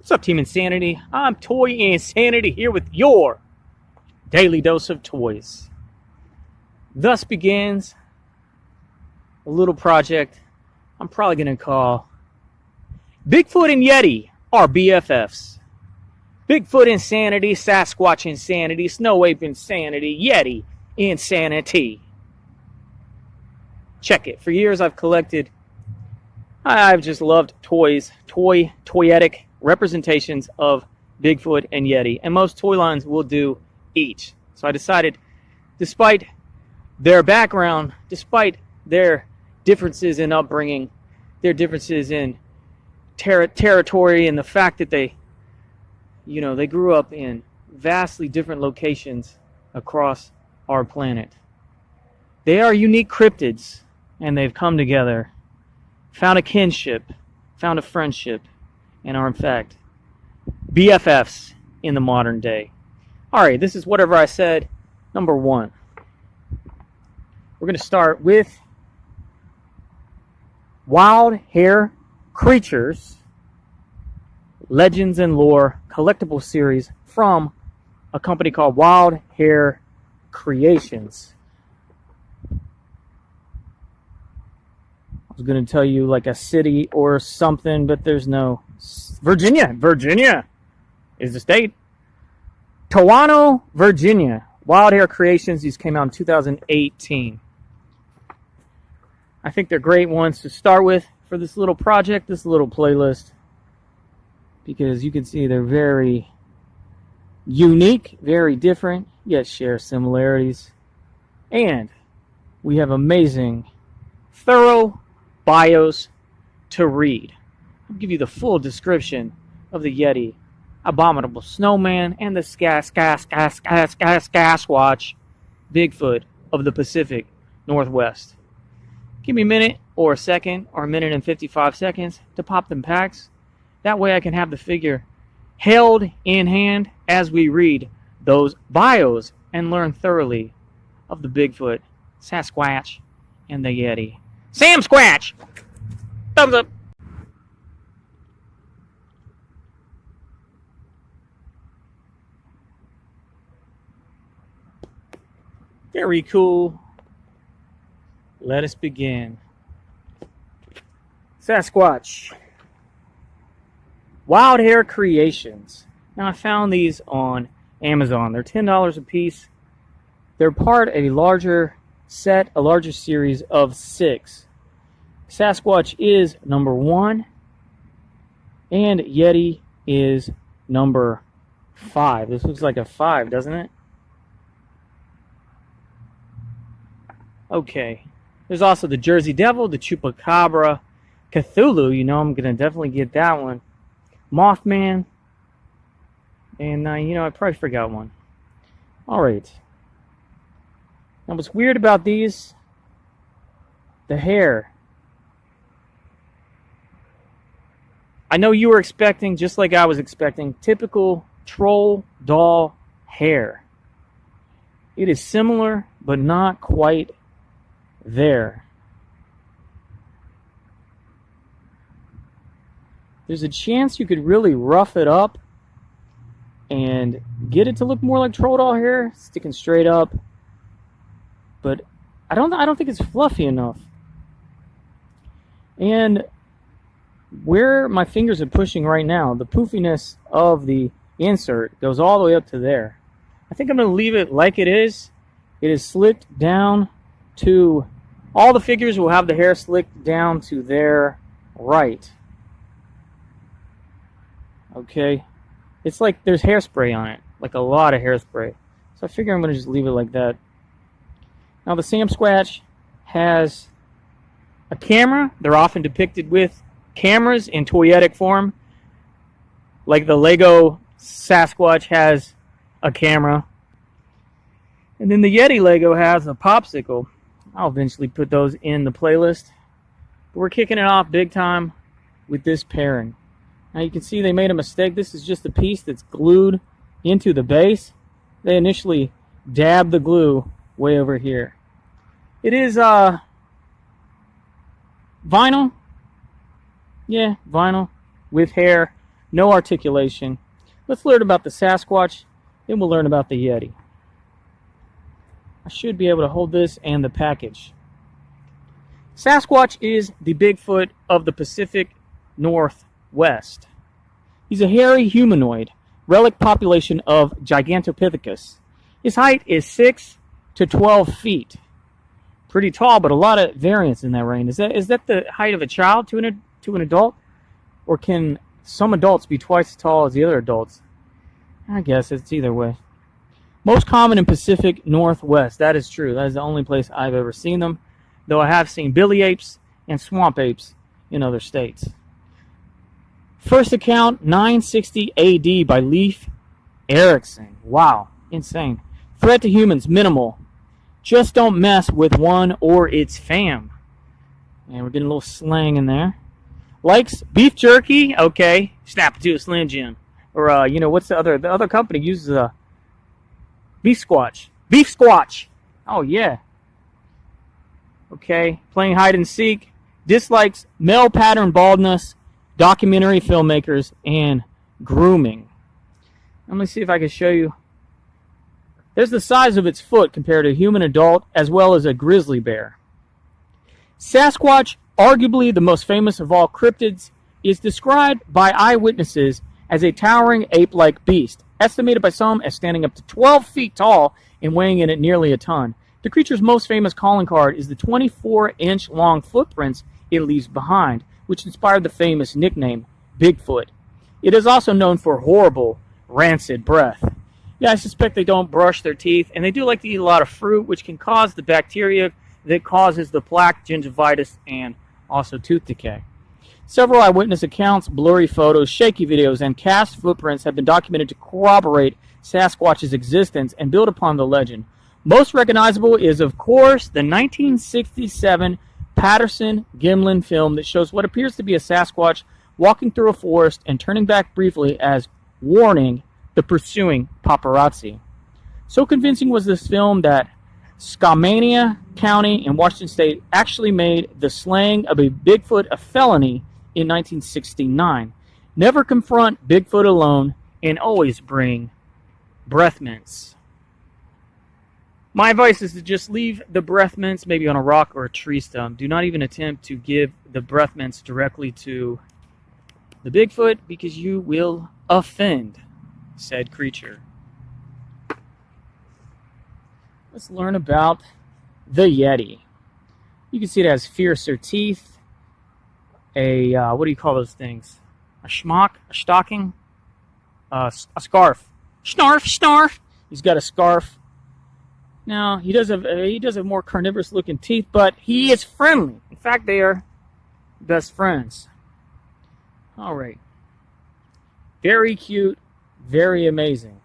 What's up, Team Insanity? I'm Toy Insanity here with your daily dose of toys. Thus begins a little project I'm probably going to call Bigfoot and Yeti are BFFs. Bigfoot Insanity, Sasquatch Insanity, Snow Ape Insanity, Yeti Insanity. Check it. For years I've just loved toyetic representations of Bigfoot and Yeti, and most toy lines will do each. So I decided, despite their background, despite their differences in upbringing, their differences in territory, and the fact that they grew up in vastly different locations across our planet, they are unique cryptids, and they've come together, found a kinship, found a friendship, and are in fact BFFs in the modern day. Alright, this is whatever I said, number 1. We're going to start with Wild Hair Creatures, Legends and Lore collectible series from a company called Wild Hair Creations. I was going to tell you like a city or something, but there's no. Virginia is the state. Toano, Virginia. Wild Hair Creations. These came out in 2018. I think they're great ones to start with for this little project, this little playlist, because you can see they're very unique, very different, yet share similarities. And we have amazing, thorough bios to read. I'll give you the full description of the Yeti, Abominable Snowman, and the Sasquatch, Bigfoot of the Pacific Northwest. Give me a minute or a second or a minute and 55 seconds to pop them packs. That way I can have the figure held in hand as we read those bios and learn thoroughly of the Bigfoot, Sasquatch, and the Yeti. Sam Squatch! Thumbs up! Very cool. Let us begin. Sasquatch. Wild Hair Creations. Now I found these on Amazon. They're $10 a piece. They're part of a larger set, a larger series of 6. Sasquatch is number 1, and Yeti is number 5. This looks like a 5, doesn't it? Okay. There's also the Jersey Devil, the Chupacabra, Cthulhu. You know, I'm going to definitely get that one. Mothman. And, I probably forgot one. Alright. Now, what's weird about these, the hair. I know you were expecting, just like I was expecting, typical troll doll hair. It is similar, but not quite there. There's a chance you could really rough it up and get it to look more like troll doll hair, sticking straight up. But I don't think it's fluffy enough. And where my fingers are pushing right now, the poofiness of the insert goes all the way up to there. I think I'm going to leave it like it is. It is slicked down to, all the figures will have the hair slicked down to their right. Okay. It's like there's hairspray on it, like a lot of hairspray. So I figure I'm going to just leave it like that. Now the Sam Squatch has a camera. They're often depicted with cameras in toyetic form. Like the Lego Sasquatch has a camera. And then the Yeti Lego has a popsicle. I'll eventually put those in the playlist. But we're kicking it off big time with this pairing. Now you can see they made a mistake. This is just a piece that's glued into the base. They initially dabbed the glue way over here. It is vinyl. Yeah, vinyl with hair no articulation. Let's learn about the Sasquatch, then we'll learn about the Yeti. I should be able to hold this and the package. Sasquatch is the Bigfoot of the Pacific Northwest. He's a hairy humanoid, relic population of Gigantopithecus. His height is 6 to 12 feet. Pretty tall, but a lot of variance in that range. Is that the height of a child to an adult? Or can some adults be twice as tall as the other adults? I guess it's either way. Most common in Pacific Northwest. That is true. That is the only place I've ever seen them, though I have seen billy apes and swamp apes in other states. First account, 960 AD by Leif Erikson. Wow, insane. Threat to humans, minimal. Just don't mess with one or its fam. And we're getting a little slang in there. Likes beef jerky. Okay, snap it to a Slim Jim. Or, what's the other company uses a beef squatch. Beef squatch. Oh, yeah. Okay, playing hide and seek. Dislikes male pattern baldness, documentary filmmakers, and grooming. Let me see if I can show you. There's the size of its foot compared to a human adult as well as a grizzly bear. Sasquatch, arguably the most famous of all cryptids, is described by eyewitnesses as a towering ape-like beast, estimated by some as standing up to 12 feet tall and weighing in at nearly a ton. The creature's most famous calling card is the 24-inch long footprints it leaves behind, which inspired the famous nickname Bigfoot. It is also known for horrible, rancid breath. Yeah, I suspect they don't brush their teeth, and they do like to eat a lot of fruit, which can cause the bacteria that causes the plaque gingivitis and also tooth decay. Several eyewitness accounts, blurry photos, shaky videos, and cast footprints have been documented to corroborate Sasquatch's existence and build upon the legend. Most recognizable is, of course, the 1967 Patterson-Gimlin film that shows what appears to be a Sasquatch walking through a forest and turning back briefly as warning the pursuing paparazzi. So convincing was this film that Skamania County in Washington State actually made the slaying of a Bigfoot a felony in 1969. Never confront Bigfoot alone, and always bring breath mints. My advice is to just leave the breath mints maybe on a rock or a tree stump. Do not even attempt to give the breath mints directly to the Bigfoot, because you will offend said creature. Let's learn about the Yeti. You can see it has fiercer teeth, a, what do you call those things? A schmuck? A stocking? A scarf. Snarf! He's got a scarf. Now, he does have more carnivorous looking teeth, but he is friendly. In fact, they are best friends. Alright. Very cute, very amazing.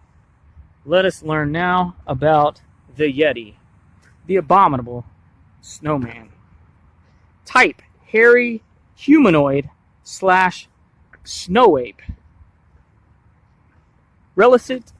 Let us learn now about the Yeti, the abominable snowman. Type, hairy humanoid / snow ape. Relict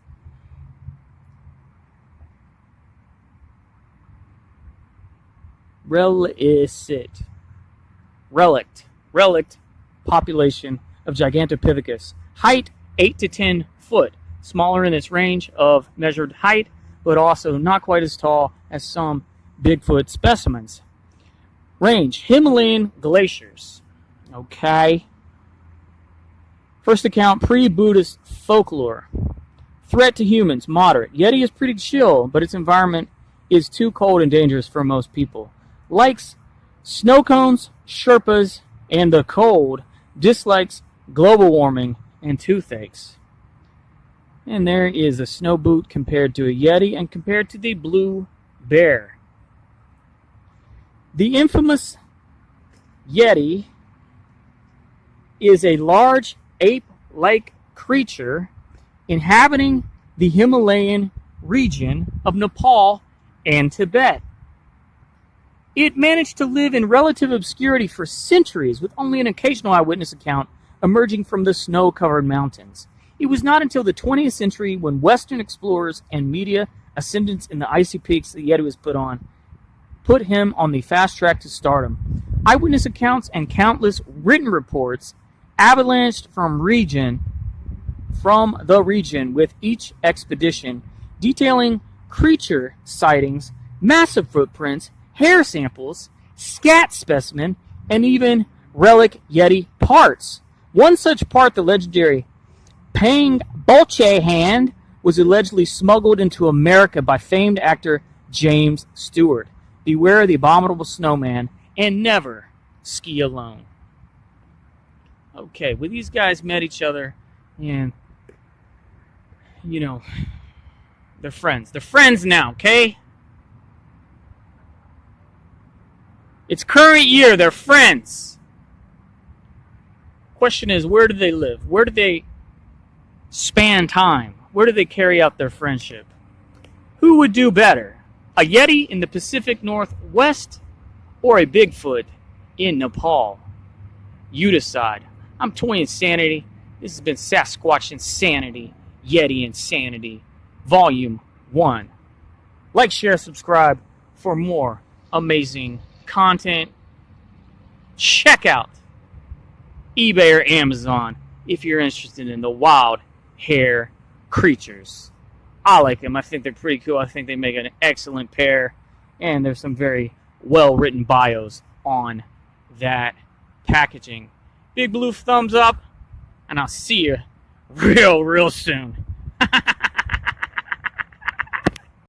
population of Gigantopithecus. Height 8 to 10 foot, smaller in its range of measured height, but also not quite as tall as some Bigfoot specimens. Range, Himalayan glaciers. Okay. First account, pre-Buddhist folklore. Threat to humans, moderate. Yeti is pretty chill, but its environment is too cold and dangerous for most people. Likes snow cones, Sherpas, and the cold. Dislikes global warming and toothaches. And there is a snow boot compared to a Yeti and compared to the blue bear. The infamous Yeti is a large ape-like creature inhabiting the Himalayan region of Nepal and Tibet. It managed to live in relative obscurity for centuries, with only an occasional eyewitness account emerging from the snow-covered mountains. It was not until the 20th century when Western explorers and media ascendants in the icy peaks the Yeti was put him on the fast track to stardom. Eyewitness accounts and countless written reports avalanched from region from the region with each expedition, detailing creature sightings, massive footprints, hair samples, scat specimen, and even relic Yeti parts. One such part, the legendary Pang Bolche hand, was allegedly smuggled into America by famed actor James Stewart. Beware the abominable snowman and never ski alone. Okay, well, these guys met each other and, you know, they're friends. They're friends now, okay? It's current year. They're friends. Question is, where do they live? Where do they span time? Where do they carry out their friendship? Who would do better? A Yeti in the Pacific Northwest or a Bigfoot in Nepal? You decide. I'm Toy Insanity. This has been Sasquatch Insanity, Yeti Insanity, Volume 1. Like, share, subscribe for more amazing content. Check out eBay or Amazon if you're interested in the wild hair creatures. I like them. I think they're pretty cool. I think they make an excellent pair. And there's some very well-written bios on that packaging. Big blue thumbs up, and I'll see you real soon.